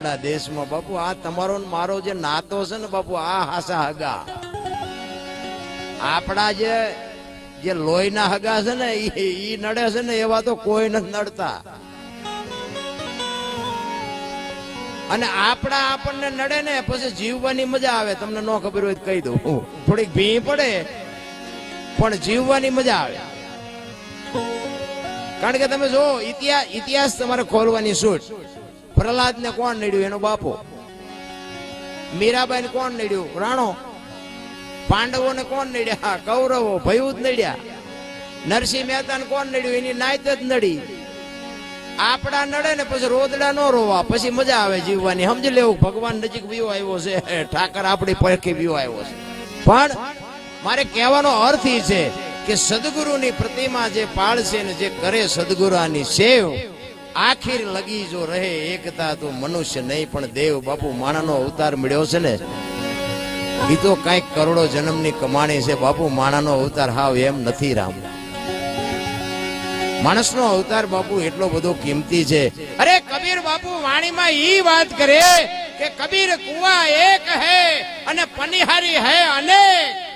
देश में बापू आ तमारो न मारो जे नातो छे ने बापू आ हासा हगा आपड़ा जे लोहीना हगा छे ने ई नडे छे ने एवा तो कोई न नडता अने आपड़ा आपने नडे ने पछी जीववानी मजा आवे। तमने नो खबर होय तो कही दઉં थोड़ी भी पड़े पण जीववानी मजा आवे कारण के तमे जो इतिहास तमारे खोलवानी छूट। प्रहलाद ने कोण नड्યું एनो बापो, मीराबाई ने कोण नड्યું राणो, पांडवों ने कोण नड्યા कौरवो, भयूज नड्યા, नरसिंह मेहता ने कोण नड्યું एनी नायत ज नडी। आपड़ा नडे ने પછી રોદડા નો રોવા પછી મજા આવે જીવવાની। સમજી લેવું ભગવાન નજીક વિયો આવ્યો છે, ઠાકર આપણી પડખે વિયો આવ્યો છે। પણ મારે કહેવાનો અર્થ એ છે કે સદગુરુની પ્રતિમા જે પાળશે ને જે કરે સદગુરુની સેવ आखिर लगी जो रहे एकता तो मनुष्य नहीं पण देव। बापू माणानो अवतार मिळ्यो छे ने ई तो कई करोड़ो जन्मनी कमाणी छे बापू। माणानो अवतार हाव एम नथी राम। माणसनो अवतार बापू एटलो बधो किंमती छे। अरे कबीर बापू वाणी में ई बात करे के कबीर कुआ एक है अने पनिहारी है अनेक,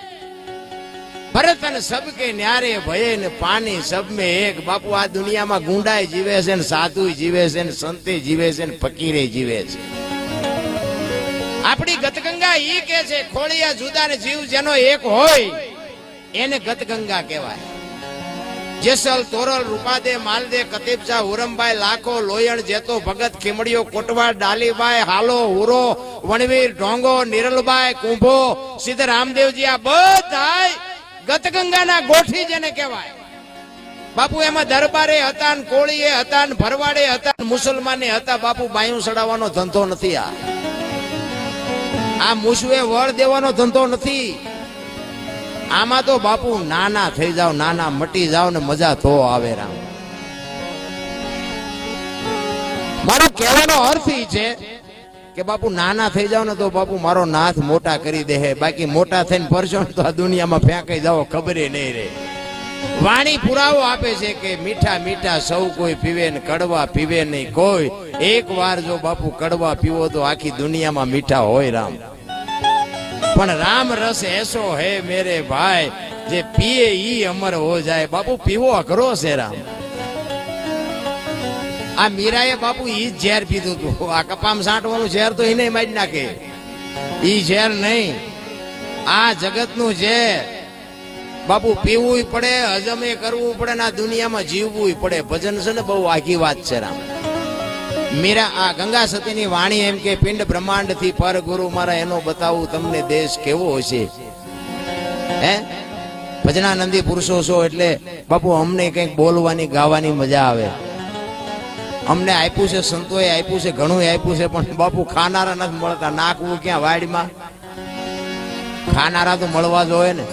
भरतन सबके न्यारे भये ने पानी सब में एक। बापू आ दुनिया में गुंडाई जीवे छे, साधु जीवे छे, संते जीवे छे, फकीरे जीवे छे। आपणी गतगंगा ई के छे खोलिया जुदा ने जीव जेनो एक होय एने गतगंगा कहेवाय। जेसल तोरल रूपादे मालदे कतीबचा उरमबाई लाखो लोयण जेतो भगत खीमड़ियो कोटवा डालीबाई हालो हुरो वणवीर ढोंगो निरलबाई कुंभो सिद्ध रामदेवजी आ बधाय गतगंगा ना गोठी जेने कहेवाय। बापू एमां दरबारे हता न कोळीए हता न भरवाडे हता न मुसलमाने हता। बापू बायूं सडावવાનો धंधो नथी। आ मुसवे वळ देવાનો धंधो नथी। आमा तो बापू नाना થઈ જાવ, नाना मटी जाओ ने मजा तो आवे राम। मारो कहेવાનો अर्थ ई छे के बापू नाना થઈ जाओ ने तो बापू मारो नाथ मोटा करी दे है। बाकी मोटा थईने परशो तो आ दुनिया में फेंकाई जाओ खबर नहीं रे। वाणी पुरावो आपे छे के मीठा मीठा सौ कोई पीवे ने कड़वा पीवे नहीं कोई। एक बार जो बापू कड़वा पीवो तो आखी दुनिया में मीठा होय राम। पण राम रस ऐसो है मेरे भाई जे पिए ई अमर हो जाए। बापू पीवो अघरो छे राम। आ मीराए बापू ई झेर पीधुं तु। आ कपाम साटवानुं झेर तो ઈને મારી નાખે। ई झेर नहीं, आ जगतनुं झेर बापू पीवुं पड़े, हजमे करवुं पड़े, ना दुनिया में जीववुं पड़े। भजन छे ने बहु आखी વાત છે राम। मीरा आ गंगा सतीनी वाणी एम के पिंड ब्रह्मांड थी पर गुरु मारा एनो बतावू तमने देश केवो हशे। हे भजनानंदी पुरुषो छो एटले बापू अमने कंईक बोलवानी गावानी मजा आवे। अमने आप्युं छे, संतोए आप्युं छे, घणुं आप्युं छे, पण बापू खानारा नथी मळता। नाखवुं क्यां वाडीमां? खानारा तो मळवा जोईए ने।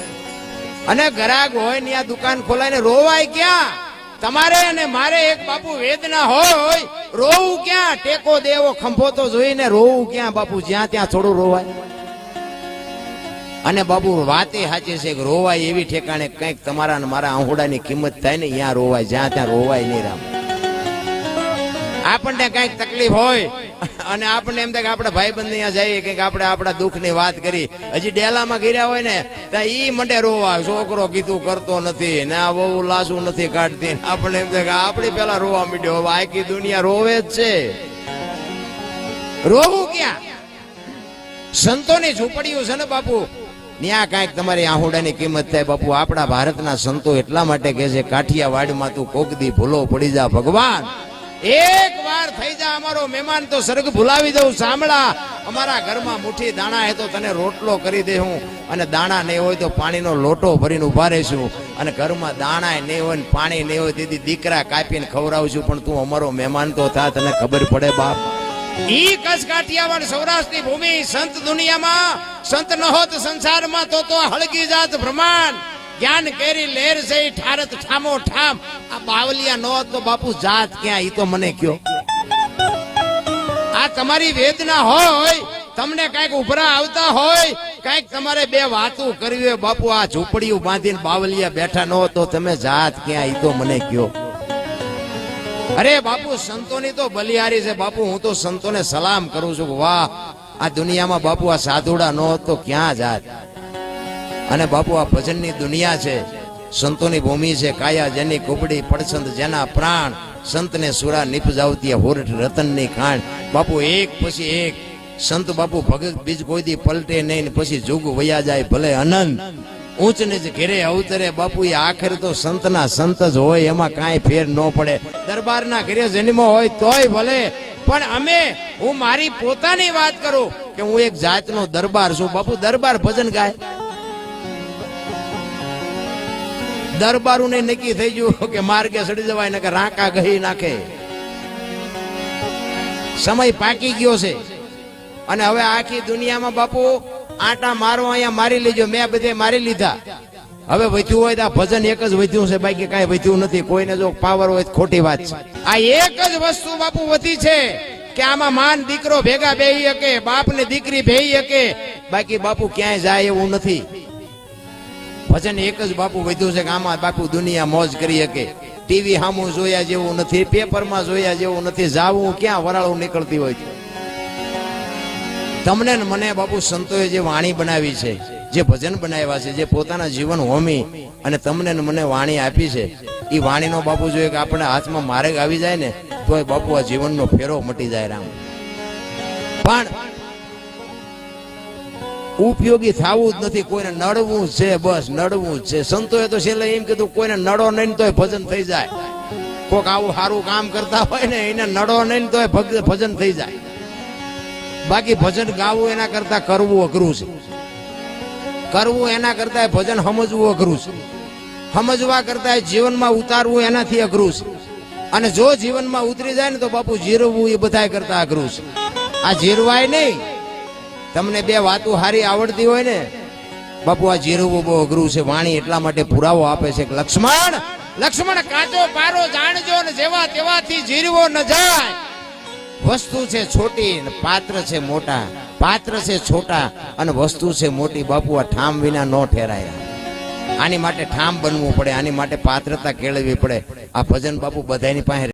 अने ग्राहक होय ने आ दुकान खोलाईने रोवाय क्यां? तमारे अने मारे एक बापू वेदना होय रोवू क्या? टेको देवो खंभो तो जोईने रोवू क्या बापू? ज्यां त्यां थोड़ुं रोवाय। अने बापू वाते साची छे के रोवाय एवी ठेकाणे कंईक तमारा ने मारा आहुडानी किंमत थाय ने त्यां रोवाय, ज्यां त्यां रोवाय नहीं राम। आपणे कंईक तकलीफ होय अने आपणे एम थाय के आपणे भाईबंध ने त्यां जईए कंईक आपणे आपणा दुखनी वात करी, हजी डेलामां गया होय ने त्यां ई मंडे रोवा छोकरो कीधुं करतो नथी ने आ वहू लासू नथी काढती। आपणे एम थाय के आपणे पेला रोवा માંડ્યો। હવે આખી दुनिया रोवे ज छे। रोवू क्या? संतोनी झूंपड़ीओ छे ने बापू ત્યાં કાંઈક તમારી આહુડાની કિંમત થાય બાપુ। આપણા ભારતના સંતો એટલા માટે કહે છે કાઠિયાવાડમાં તું કોક દી ભૂલો પડી જા ભગવાન, एक बार થઈ જા અમારો મહેમાન તો સ્વર્ગ ભૂલાવી દઉં। સાંભળા અમારા ઘરમાં મુઠ્ઠી દાણા હે તો તને રોટલો કરી દે હું, અને દાણા નહીં હોય તો પાણીનો લોટો ભરીને ઉભા રહીશું, અને ઘરમાં દાણા નહીં હોય ને પાણી નહીં હોય તેથી દીકરા કાપીને ખવડાવશું, પણ તું અમારો મહેમાન તો થા, તને ખબર પડે બાપ। ઈ કચ્છ કાઠિયાવાડ સૌરાષ્ટ્રની ભૂમિ સંત દુનિયામાં સંત ન હોત સંસારમાં તો હળગી જાત બ્રહ્માંડ। ज्ञान केरी लहर से ठारत ठामो ठाम। आ बावलिया नो तो बापू जात क्या? ई तो मने क्यों? आ तमारी वेदना होय, तमने कांईक उभरा आवता होय, कांईक तमारे बे वातुं करवी होय बापू, आ झूंपड़ीओ बांधीने बावलिया बैठा न हो तो तमे जात क्या? ई तो मने क्यों? અરે બાપુ સંતોની તો બલિહારી છે બાપુ. હું તો સંતોને સલામ કરું છું. વાહ, આ દુનિયામાં બાપુ આ સાધુડા નો હોત તો ક્યાં જાત. અને બાપુ આ ભજનની દુનિયા છે, સંતોની ભૂમિ છે. કાયા જેની કુબડી, પડસંત જેના પ્રાણ, સંતને સુરા નિપજાવતી હોરઠ રતનની ખાણ. બાપુ એક પછી એક સંત બાપુ ભગત બીજ કોઈ દી પલટે નહીં, પછી જુગ વયા જાય ભલે અનંત. ઊંચ નીચ ઘેરે અવતરે બાપુ, એ આખર તો સંતના સંત જ હોય, એમાં કાંઈ ફેર ન પડે. દરબારના ઘરે જન્મ હોય તોય ભલે, પણ અમે, હું મારી પોતાની વાત કરું કે હું એક જાતનો દરબાર છું બાપુ. દરબાર ભજન ગાય, દરબારું ને નક્કી થઈ ગયું કે માર્ગે સડી જવાય ને કે રાંકા ગહી નાખે. સમય પાકી ગયો છે અને હવે આખી દુનિયામાં બાપુ આટા મારો અહીંયા મારી લેજો, મેં બધે મારી લીધા. હવે વધ્યું હોય તો આ ભજન એક જ વધ્યું છે, બાકી કાંઈ વધ્યું નથી. કોઈને જો પાવર હોય તો ખોટી વાત છે. આ એક જ વસ્તુ બાપુ વધી છે કે આમાં માન દીકરો ભેગા બેહી શકે, બાપ ને દીકરી બેહી શકે, બાકી બાપુ ક્યાંય જાય એવું નથી. ભજન એક જ બાપુ વધ્યું છે કે આમાં બાપુ દુનિયા મોજ કરી શકે. ટીવી સામું જોયા જેવું નથી, પેપરમાં જોયા જેવું નથી, જાવું ક્યાં વરાળું નીકળતી હોય. તમને ને મને બાપુ સંતોએ જે વાણી બનાવી છે, જે ભજન બનાવ્યા છે, જે પોતાના જીવન હોમી અને તમને ને મને વાણી આપી છે, એ વાણીનો બાપુ જોઈએ કે આપણે હાથમાં માર્ગ આવી જાય ને તો બાપુ આ જીવનનો ફેરો મટી જાય. રામ પણ ઉપયોગી થવું જ નથી, કોઈને નડવું છે, બસ નડવું જ છે. સંતોએ તો છેલ્લે એમ કીધું કોઈને નડો નહીં તોય ભજન થઈ જાય. કોક આવું સારું કામ કરતા હોય ને એને નડો નહીં તોય ભજન થઈ જાય. બાકી ભજન ગાવું એના કરતા કરવું અઘરું છે, કરવું એના કરતા ભજન સમજવું અઘરું છે, સમજવા કરતા જીવનમાં ઉતારવું એનાથી અઘરું છે. અને જો જીવનમાં ઉતરી જાય ને તો બાપુ જીરવવું એ બધા કરતા અઘરું છે. આ જીરવાય નહીં. તમને બે વાતો હારી આવડતી હોય ને બાપુ, આ જીરવવું બહુ અઘરું છે. વાણી એટલા માટે પુરાવો આપે છે કે લક્ષ્મણ, લક્ષ્મણ કાચો પારો જાણજો ને જેવા તેવાથી જીરવો ન જાય. વસ્તુ છે છોટી, પાત્ર છે મોટા. પાત્ર છે છોટા અને વસ્તુ છે મોટી. બાપુ આ ઠામ વિના નો ઠેરાય. આની માટે ઠામ બનવું પડે, આની માટે પાત્રતા કેળવવી પડે. આ ભજન બાપુ બધાની પાસે